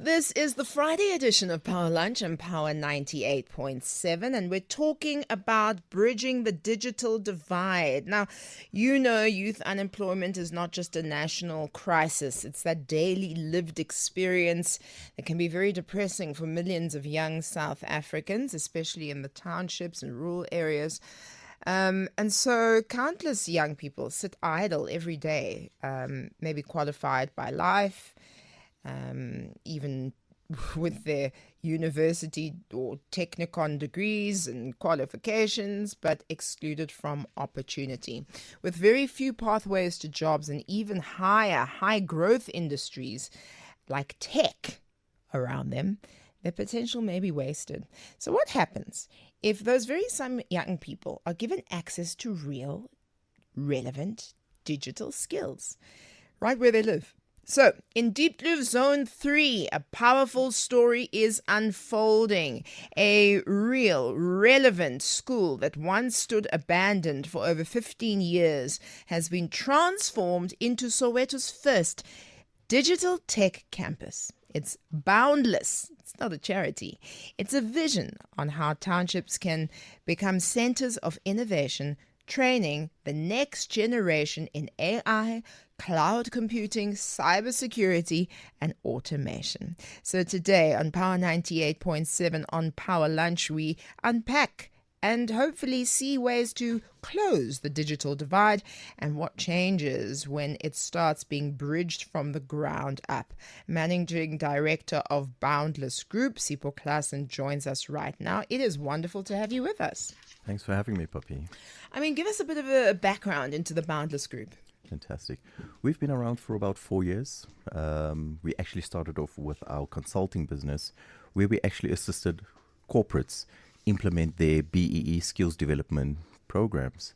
This is the Friday edition of Power Lunch on Power 98.7, and we're talking about bridging the digital divide. Now, you know, youth unemployment is not just a national crisis. It's that daily lived experience that can be very depressing for millions of young South Africans, especially in the townships and rural areas. And so countless young people sit idle every day, maybe qualified by life, even with their university or technicon degrees and qualifications, but excluded from opportunity. With very few pathways to jobs and even high growth industries like tech around them, their potential may be wasted. So what happens if those very same young people are given access to real, relevant digital skills right where they live? So, in Deep Blue Zone 3, a powerful story is unfolding. A real, relevant school that once stood abandoned for over 15 years has been transformed into Soweto's first digital tech campus. It's boundless. It's not a charity. It's a vision on how townships can become centers of innovation, training the next generation in AI, cloud computing, cybersecurity, and automation. So today on Power 98.7 on Power Lunch, we unpack and hopefully see ways to close the digital divide and what changes when it starts being bridged from the ground up. Managing Director of Boundless Group, Sipho Klassen, joins us right now. It is wonderful to have you with us. Thanks for having me, Pabi. I mean, give us a bit of a background into the Boundless Group. Fantastic. We've been around for about 4 years. We actually started off with our consulting business, where we actually assisted corporates implement their BEE skills development programs.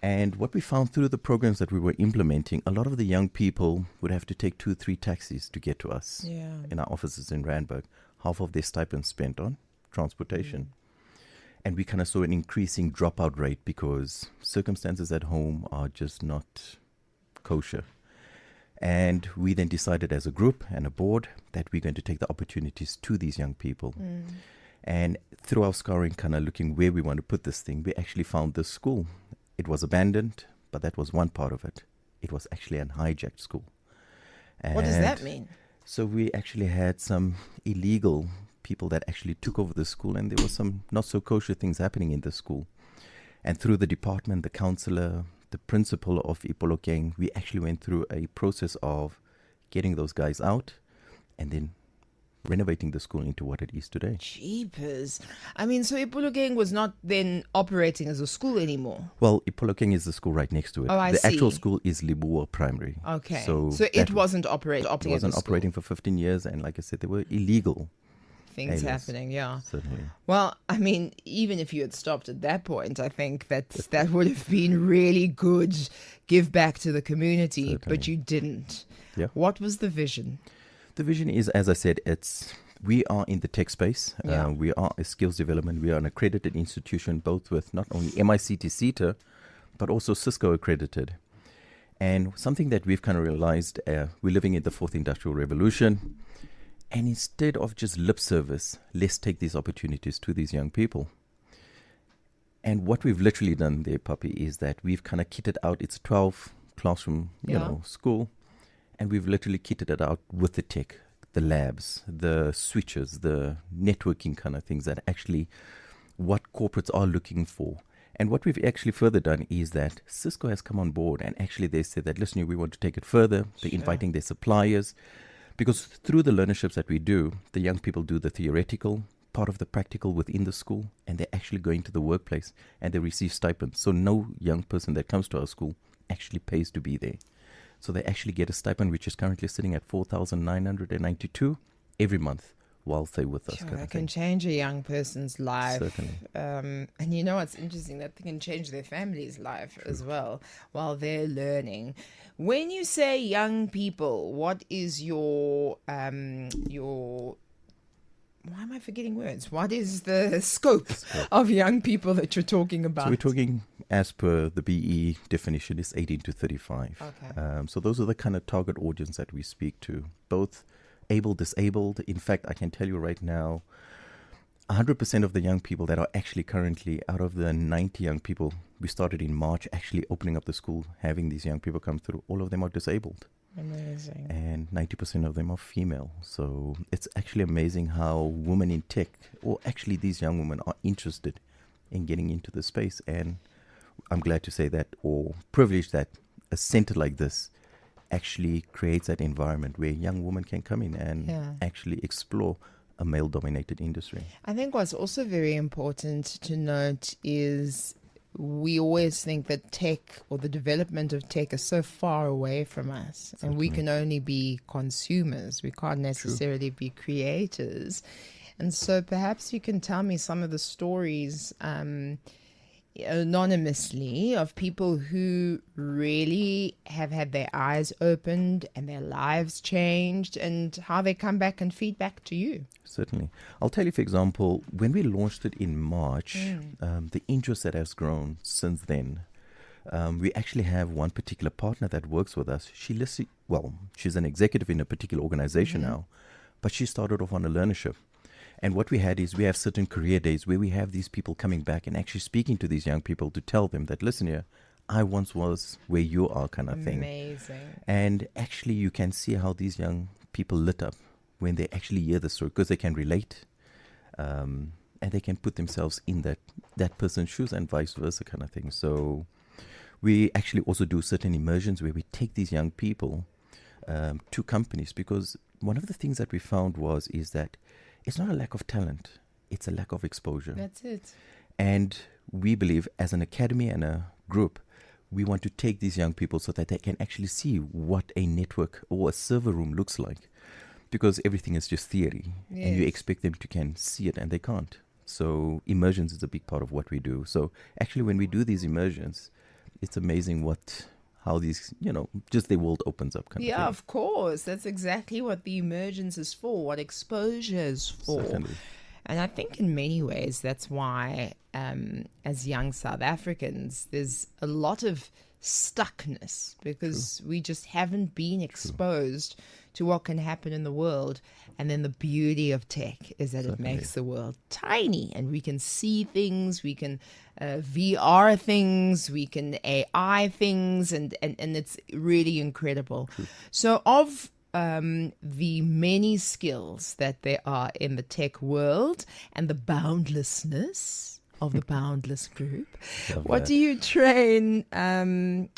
And what we found through the programs that we were implementing, a lot of the young people would have to take 2-3 taxis to get to us in our offices in Randburg. Half of their stipend spent on transportation. And we kind of saw an increasing dropout rate because circumstances at home are just not kosher. And we then decided as a group and a board that we're going to take the opportunities to these young people. And through our scouring, kind of looking where we want to put this thing, we actually found this school. It was abandoned, but that was one part of it. It was actually an hijacked school. And what does that mean? So we actually had some illegal people that actually took over the school, and there were some not so kosher things happening in the school. And through the department, the counselor, the principal of Ipolokeng, we actually went through a process of getting those guys out and then renovating the school into what it is today. Jeepers. I mean, so Ipolokeng was not then operating as a school anymore? Well, Ipolokeng is the school right next to it. Oh, I the see. actual school is Libua Primary. Okay. So it wasn't operating. It wasn't operating for 15 years, and like I said, they were illegal. Things happening, yeah. Certainly. Well, I mean, even if you had stopped at that point, I think that would have been really good give back to the community, Certainly. but you didn't. Yeah. What was the vision? The vision is, as I said, we are in the tech space. Yeah. We are a skills development. We are an accredited institution, both with not only MICT CETA, but also Cisco accredited. And something that we've kind of realized, we're living in the fourth industrial revolution. And instead of just lip service, let's take these opportunities to these young people. And what we've literally done there, Papi, is that we've kind of kitted out, it's a 12 classroom, school. And we've literally kitted it out with the tech, the labs, the switches, the networking kind of things that actually what corporates are looking for. And what we've actually further done is that Cisco has come on board and actually they said that, listen, we want to take it further. They're inviting their suppliers. Because through the learnerships that we do, the young people do the theoretical, part of the practical within the school, and they're actually going to the workplace and they receive stipends. So no young person that comes to our school actually pays to be there. So they actually get a stipend, which is currently sitting at 4,992 every month whilst they're with us. Sure, that can change a young person's life. Certainly. And you know what's interesting? That can change their family's life as well while they're learning. When you say young people, what is your why am I forgetting words? What is the scope of young people that you're talking about? So we're talking, as per the BE definition, is 18 to 35. Okay. So those are the kind of target audience that we speak to, both able, disabled. In fact, I can tell you right now, 100% of the young people that are actually currently, out of the 90 young people we started in March, actually opening up the school, having these young people come through, all of them are disabled. Amazing. And 90% of them are female. So it's actually amazing how women in tech, or actually these young women, are interested in getting into the space. And I'm glad to say that, or privileged that a center like this actually creates that environment where young women can come in and actually explore a male-dominated industry. I think what's also very important to note is we always think that tech or the development of tech is so far away from us. Certainly. And we can only be consumers. We can't necessarily be creators. And so perhaps you can tell me some of the stories anonymously of people who really have had their eyes opened and their lives changed, and how they come back and feed back to you. Certainly. I'll tell you, for example, when we launched it in March, the interest that has grown since then. We actually have one particular partner that works with us. She's an executive in a particular organization now, but she started off on a learnership. And what we had is we have certain career days where we have these people coming back and actually speaking to these young people to tell them that, listen here, I once was where you are, kind of thing. Amazing. And actually you can see how these young people lit up when they actually hear the story, because they can relate, and they can put themselves in that person's shoes and vice versa, kind of thing. So we actually also do certain immersions where we take these young people to companies, because one of the things that we found is that it's not a lack of talent, it's a lack of exposure. That's it. And we believe, as an academy and a group, we want to take these young people so that they can actually see what a network or a server room looks like. Because everything is just theory, and you expect them to can see it, and they can't. So immersions is a big part of what we do. So actually when we do these immersions, it's amazing how these, just the world opens up. Yeah, of course. That's exactly what the emergence is for, what exposure is for. Certainly. And I think in many ways that's why, as young South Africans, there's a lot of stuckness, because we just haven't been exposed to what can happen in the world. And then the beauty of tech is that it makes the world tiny, and we can see things, we can VR things, we can AI things, and it's really incredible. So of the many skills that there are in the tech world and the boundlessness of the Boundless Group, what do you train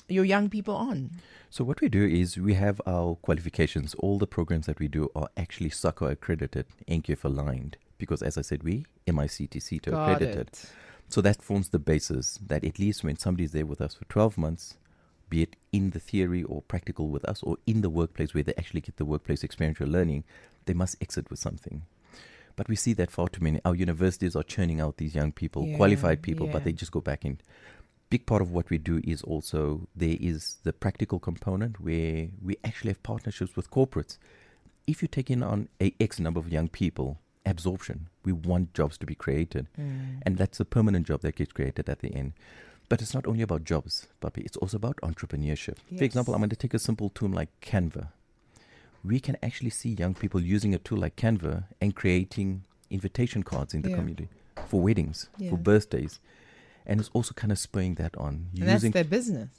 your young people on? So what we do is we have our qualifications. All the programs that we do are actually SACO accredited, NQF aligned, because as I said, we MICT to accredited. So that forms the basis that at least when somebody's there with us for 12 months, be it in the theory or practical with us, or in the workplace where they actually get the workplace experiential learning, they must exit with something. But we see that far too many. Our universities are churning out these young people, qualified people, but they just go back in. Big part of what we do is also, there is the practical component where we actually have partnerships with corporates. If you take in on a X number of young people, absorption, we want jobs to be created. And that's a permanent job that gets created at the end. But it's not only about jobs, Pabi, it's also about entrepreneurship. For example, I'm going to take a simple tool like Canva. We can actually see young people using a tool like Canva and creating invitation cards in the community for weddings, for birthdays. And it's also kind of spurring that on. And that's their business.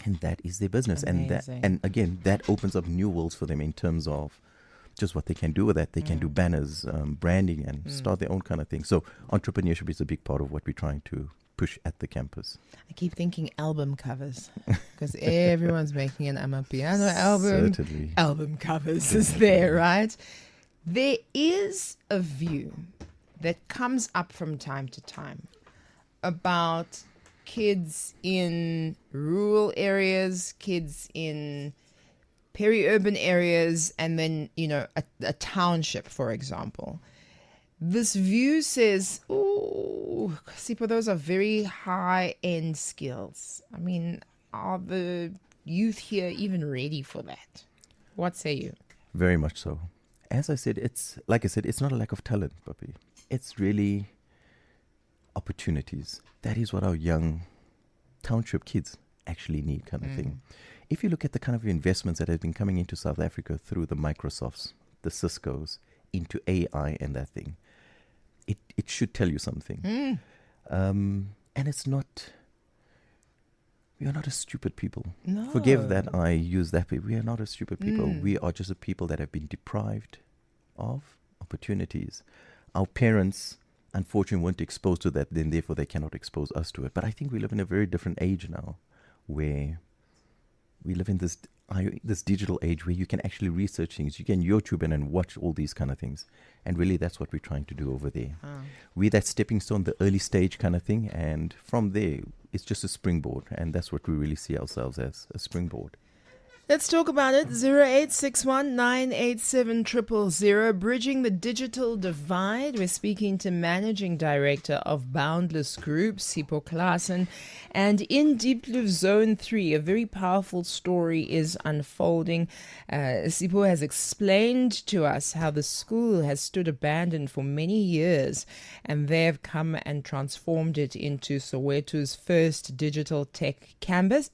And that is their business. Amazing. And again, that opens up new worlds for them in terms of just what they can do with that. They can do banners, branding, and start their own kind of thing. So entrepreneurship is a big part of what we're trying to push at the campus. I keep thinking album covers, because everyone's making an Amapiano album. Certainly. Album covers is there, right? There is a view that comes up from time to time about kids in rural areas, kids in peri-urban areas, and then, a township, for example. This view says, oh, Sipho, those are very high-end skills. I mean, are the youth here even ready for that? What say you? Very much so. As I said, it's not a lack of talent, Papi. It's really opportunities. That is what our young township kids actually need, kind of thing. If you look at the kind of investments that have been coming into South Africa through the Microsofts, the Ciscos into AI and that thing, it should tell you something. And it's not, we are not a stupid people. No. Forgive that I use that, but we are not a stupid people. We are just a people that have been deprived of opportunities. Our parents, unfortunately, weren't exposed to that, then therefore they cannot expose us to it. But I think we live in a very different age now, where we live in this digital age where you can actually research things. You can YouTube in and watch all these kind of things. And really, that's what we're trying to do over there. We're that stepping stone, the early stage kind of thing. And from there, it's just a springboard. And that's what we really see ourselves as, a springboard. Let's talk about it. 0861 987 000. Bridging the Digital Divide. We're speaking to Managing Director of Boundless Group, Sipho Klassen. And in Deep Blue Zone 3, a very powerful story is unfolding. Sipho has explained to us how the school has stood abandoned for many years, and they have come and transformed it into Soweto's first digital tech campus.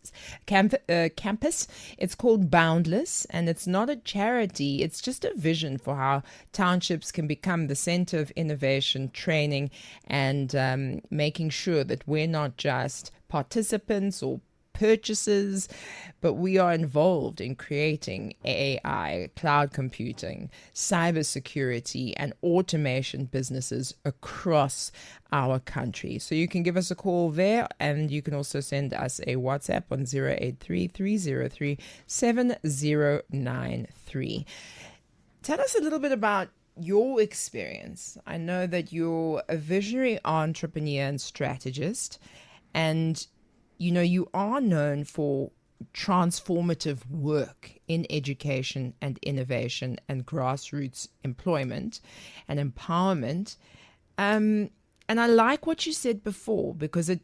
It's called Boundless, and it's not a charity. It's just a vision for how townships can become the center of innovation, training, and making sure that we're not just participants or purchasers, but we are involved in creating AI, cloud computing, cybersecurity, and automation businesses across our country. So you can give us a call there, and you can also send us a WhatsApp on 083-303-7093. Tell us a little bit about your experience. I know that you're a visionary entrepreneur and strategist, and you are known for transformative work in education and innovation and grassroots employment and empowerment. And I like what you said before, because it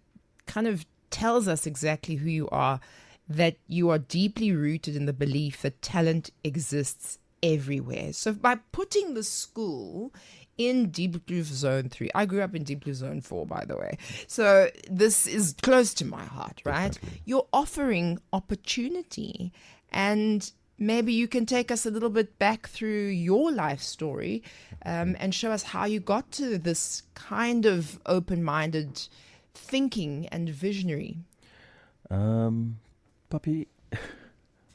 kind of tells us exactly who you are, that you are deeply rooted in the belief that talent exists everywhere. So by putting the school in Deep Blue Zone 3, I grew up in Deep Blue Zone 4, by the way, so this is close to my heart, right? Definitely. You're offering opportunity, and maybe you can take us a little bit back through your life story, and show us how you got to this kind of open-minded thinking and visionary. Papi,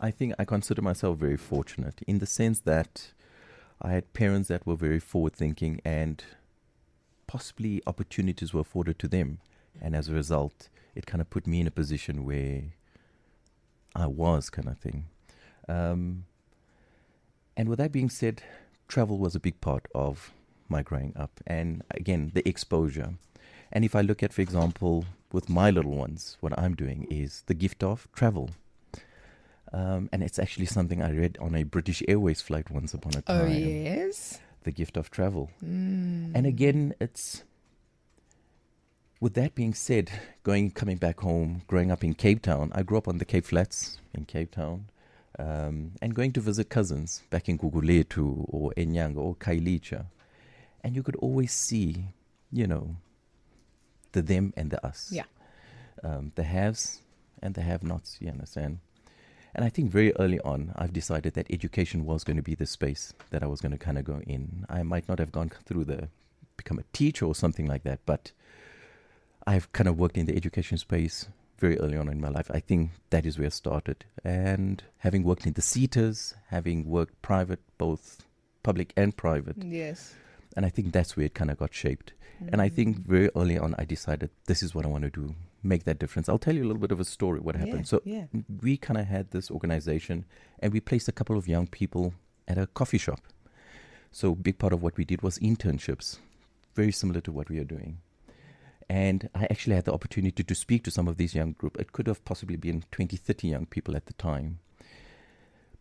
I think I consider myself very fortunate in the sense that I had parents that were very forward-thinking, and possibly opportunities were afforded to them. And as a result, it kind of put me in a position where I was kind of thing. And with that being said, travel was a big part of my growing up. And again, the exposure. And if I look at, for example, with my little ones, what I'm doing is the gift of travel. And it's actually something I read on a British Airways flight once upon a time. Oh, yes? The gift of travel. And again, it's, with that being said, coming back home, growing up in Cape Town, I grew up on the Cape Flats in Cape Town, and going to visit cousins back in Guguletu or Enyanga or Kailicha. And you could always see, the them and the us. Yeah. The haves and the have-nots, you understand? And I think very early on, I've decided that education was going to be the space that I was going to kind of go in. I might not have gone through become a teacher or something like that, but I've kind of worked in the education space very early on in my life. I think that is where I started. And having worked in the SETAs, having worked private, both public and private. Yes. And I think that's where it kind of got shaped. And I think very early on, I decided this is what I want to do, make that difference. I'll tell you a little bit of a story, what happened. We kind of had this organization, and we placed a couple of young people at a coffee shop. So a big part of what we did was internships, very similar to what we are doing. And I actually had the opportunity to speak to some of these young group. It could have possibly been 20, 30 young people at the time.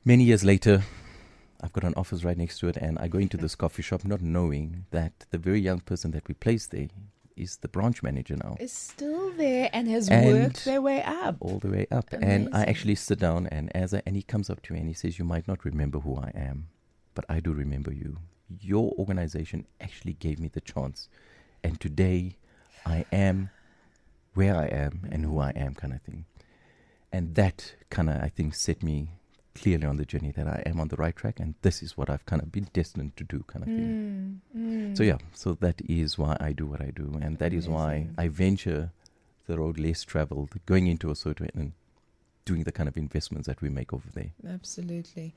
Many years later, I've got an office right next to it, and I go into this coffee shop not knowing that the very young person that we placed there is the branch manager now. Is still there and has worked their way up. All the way up. Amazing. And I actually sit down, and he comes up to me and he says, "You might not remember who I am, but I do remember you. Your organization actually gave me the chance. And today I am where I am and who I am," kind of thing. And that kind of, I think, set me clearly on the journey that I am on the right track, and this is what I've kind of been destined to do, kind of thing. So yeah, so that is why I do what I do, and that is why I venture the road less traveled, going into Lesotho and doing the kind of investments that we make over there. Absolutely.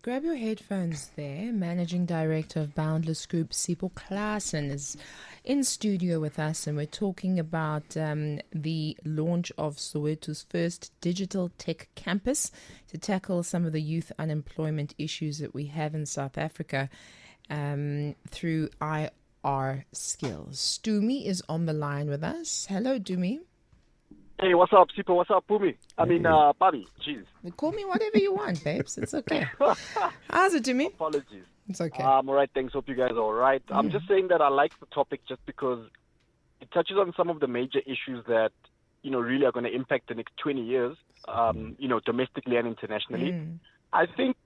Grab your headphones there. Managing Director of Boundless Group, Sipho Klassen, is in studio with us, and we're talking about the launch of Soweto's first digital tech campus to tackle some of the youth unemployment issues that we have in South Africa through IR skills. Dumi is on the line with us. Hello, Dumi. Hey, what's up, Sipho? What's up, Pumi? Pabi. Jeez. Call me whatever you want, babes. It's okay. How's it, Dumi? Apologies. It's okay. I'm all right, thanks. Hope you guys are all right. I'm just saying that I like the topic just because it touches on some of the major issues that, really are going to impact the next 20 years, domestically and internationally. I think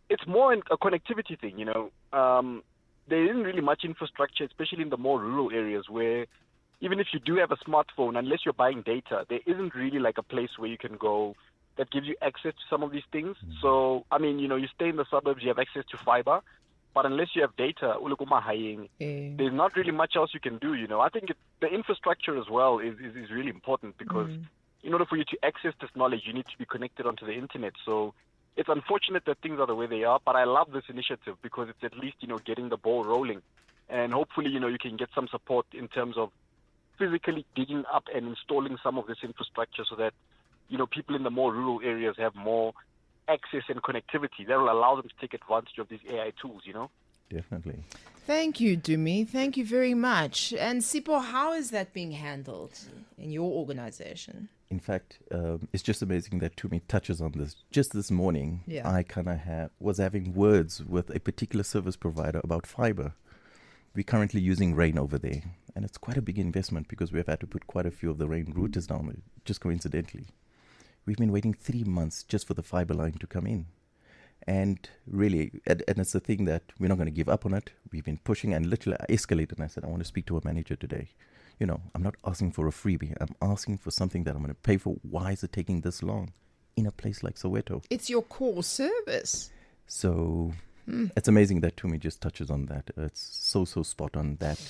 it's more a connectivity thing, there isn't really much infrastructure, especially in the more rural areas where even if you do have a smartphone, unless you're buying data, there isn't really like a place where you can go that gives you access to some of these things. So, you stay in the suburbs, you have access to fiber, but unless you have data, there's not really much else you can do, I think the infrastructure as well is really important because in order for you to access this knowledge, you need to be connected onto the internet. So it's unfortunate that things are the way they are, but I love this initiative because it's at least, getting the ball rolling. And hopefully, you can get some support in terms of physically digging up and installing some of this infrastructure so that, people in the more rural areas have more access and connectivity that will allow them to take advantage of these AI tools, Definitely. Thank you, Dumi. Thank you very much. And Sipho, how is that being handled in your organization? In fact, it's just amazing that Tumi touches on this. Just this morning, I kind of was having words with a particular service provider about fiber. We're currently using rain over there, and it's quite a big investment because we've had to put quite a few of the rain routers down, just coincidentally. We've been waiting 3 months just for the fiber line to come in. And really, and it's a thing that we're not going to give up on it. We've been pushing, and literally I escalated and I said, I want to speak to a manager today. I'm not asking for a freebie. I'm asking for something that I'm going to pay for. Why is it taking this long in a place like Soweto? It's your core service. So it's amazing that Tumi just touches on that. It's so spot on that.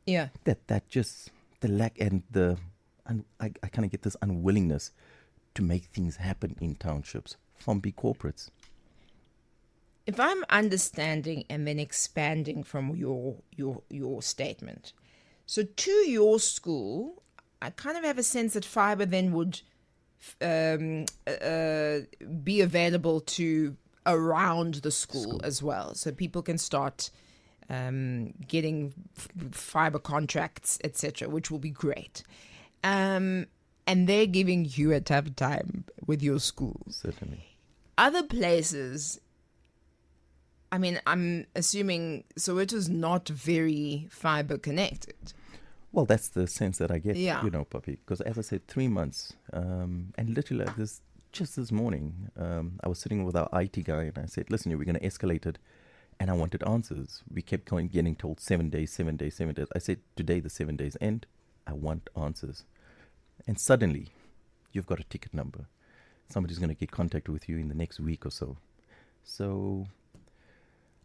Yeah. That just the lack and I kind of get this unwillingness to make things happen in townships from big corporates. If I'm understanding and then expanding from your statement, so to your school, I kind of have a sense that fiber then would be available to around the school as well, so people can start getting fiber contracts, etc., which will be great. And they're giving you a tough time with your schools. Certainly. Other places, I'm assuming Soweto's not very fiber connected. Well, that's the sense that I get, Papi. Because as I said, 3 months. And literally just this morning, I was sitting with our IT guy and I said, listen, we're going to escalate it. And I wanted answers. We kept getting told 7 days, 7 days, 7 days. I said, today the 7 days end. I want answers. And suddenly, you've got a ticket number. Somebody's going to get contact with you in the next week or so. So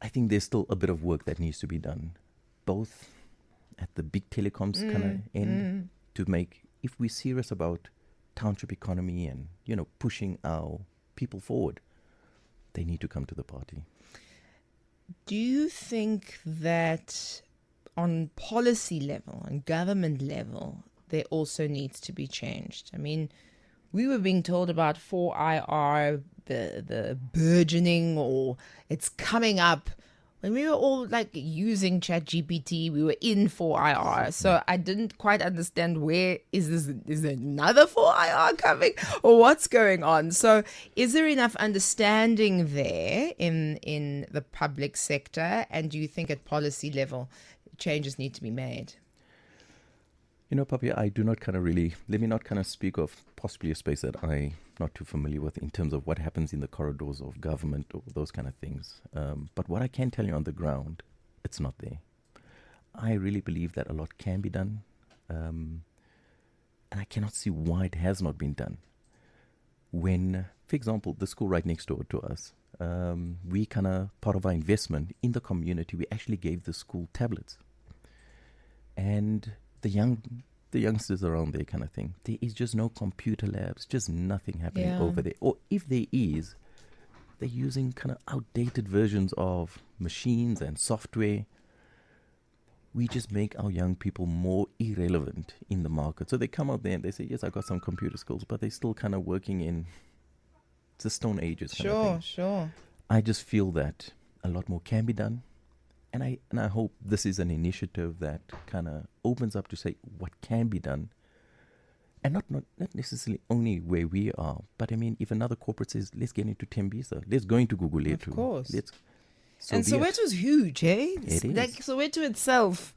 I think there's still a bit of work that needs to be done, both at the big telecoms kind of end to make, if we're serious about township economy and, pushing our people forward, they need to come to the party. Do you think that on policy level, on government level, there also needs to be changed? We were being told about 4IR, the burgeoning, or it's coming up. When we were all using ChatGPT, we were in 4IR. So I didn't quite understand is there another 4IR coming or what's going on? So is there enough understanding there in the public sector? And do you think at policy level changes need to be made? Papi, I do not let me not speak of possibly a space that I'm not too familiar with in terms of what happens in the corridors of government or those kind of things. But what I can tell you on the ground, it's not there. I really believe that a lot can be done. And I cannot see why it has not been done. when, for example, the school right next door to us, we kind of, part of our investment in the community, we actually gave the school tablets. And the youngsters around there kind of thing, there is just no computer labs, just nothing happening over there. Or if there is, they're using kind of outdated versions of machines and software. We just make our young people more irrelevant in the market. So they come out there and they say, yes, I got some computer skills, but they're still kind of working in the Stone Ages kind of thing. Sure. I just feel that a lot more can be done. And I hope this is an initiative that kind of opens up to say what can be done. And not necessarily only where we are, but I mean, if another corporate says, let's get into Tembisa, let's go into Google. Of course. So and Soweto's huge, eh? It is. Like Soweto itself,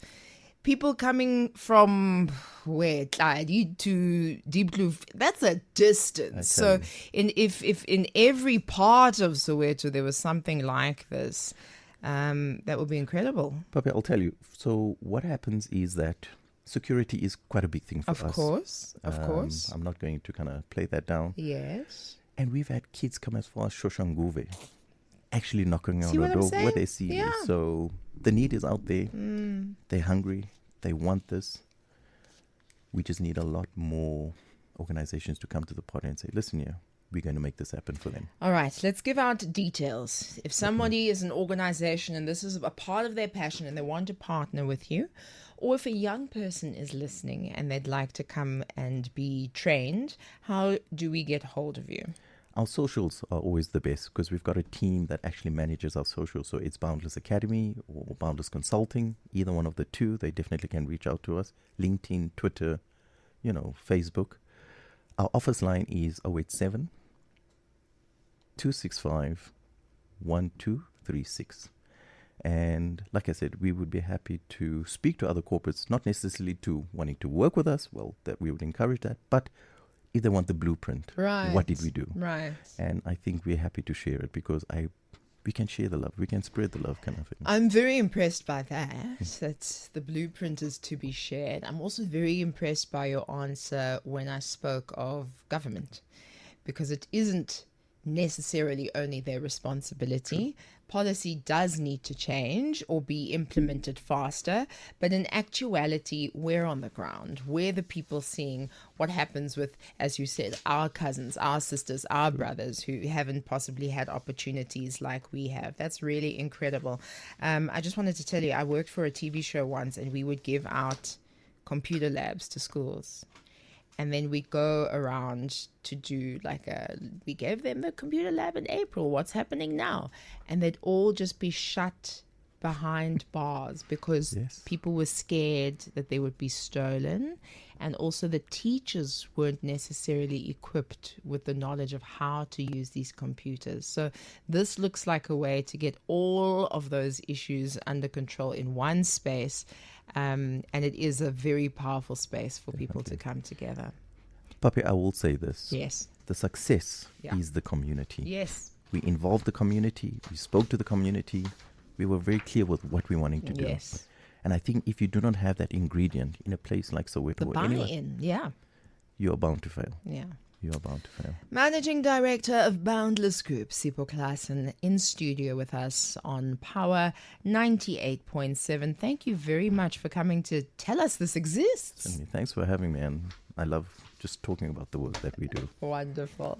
people coming from where Tladi to Deep Blue, that's a distance. So if in every part of Soweto there was something like this, that would be incredible. Papi, I'll tell you. So what happens is that security is quite a big thing for us. Of course. I'm not going to kind of play that down. Yes. And we've had kids come as far as Shoshanguve, actually knocking on See the what I'm door saying? where they see Yeah. this. So the need is out there. They're hungry. They want this. We just need a lot more organizations to come to the party and say, listen here, we're going to make this happen for them. All right, let's give out details. If somebody is an organization and this is a part of their passion and they want to partner with you, or if a young person is listening and they'd like to come and be trained, how do we get hold of you? Our socials are always the best because we've got a team that actually manages our socials. So it's Boundless Academy or Boundless Consulting, either one of the two. They definitely can reach out to us. LinkedIn, Twitter, Facebook. Our office line is 087 265 1236. And like I said, we would be happy to speak to other corporates, not necessarily to wanting to work with us. Well, that we would encourage that, but if they want the blueprint, what did we do? Right. And I think we're happy to share it because we can share the love. We can spread the love kind of thing. I'm very impressed by that. That the blueprint is to be shared. I'm also very impressed by your answer when I spoke of government, because it isn't necessarily only their responsibility. Policy does need to change or be implemented faster, but in actuality, we're on the ground. We're the people seeing what happens with, as you said, our cousins, our sisters, our brothers who haven't possibly had opportunities like we have. That's really incredible. I just wanted to tell you, I worked for a TV show once and we would give out computer labs to schools. And then we go around to do we gave them the computer lab in April. What's happening now? And they'd all just be shut behind bars because people were scared that they would be stolen. And also the teachers weren't necessarily equipped with the knowledge of how to use these computers. So this looks like a way to get all of those issues under control in one space. And it is a very powerful space for people to come together. Papi, I will say this. Yes. The success is the community. Yes. We involved the community. We spoke to the community. We were very clear with what we wanted to do. Yes. And I think if you do not have that ingredient in a place like Soweto, The or anywhere, buy-in, you are bound to fail. Yeah. You are bound to fail. Managing Director of Boundless Group, Sipho Klassen, in studio with us on Power 98.7. Thank you very much for coming to tell us this exists. Thanks for having me, and I love just talking about the work that we do. Wonderful.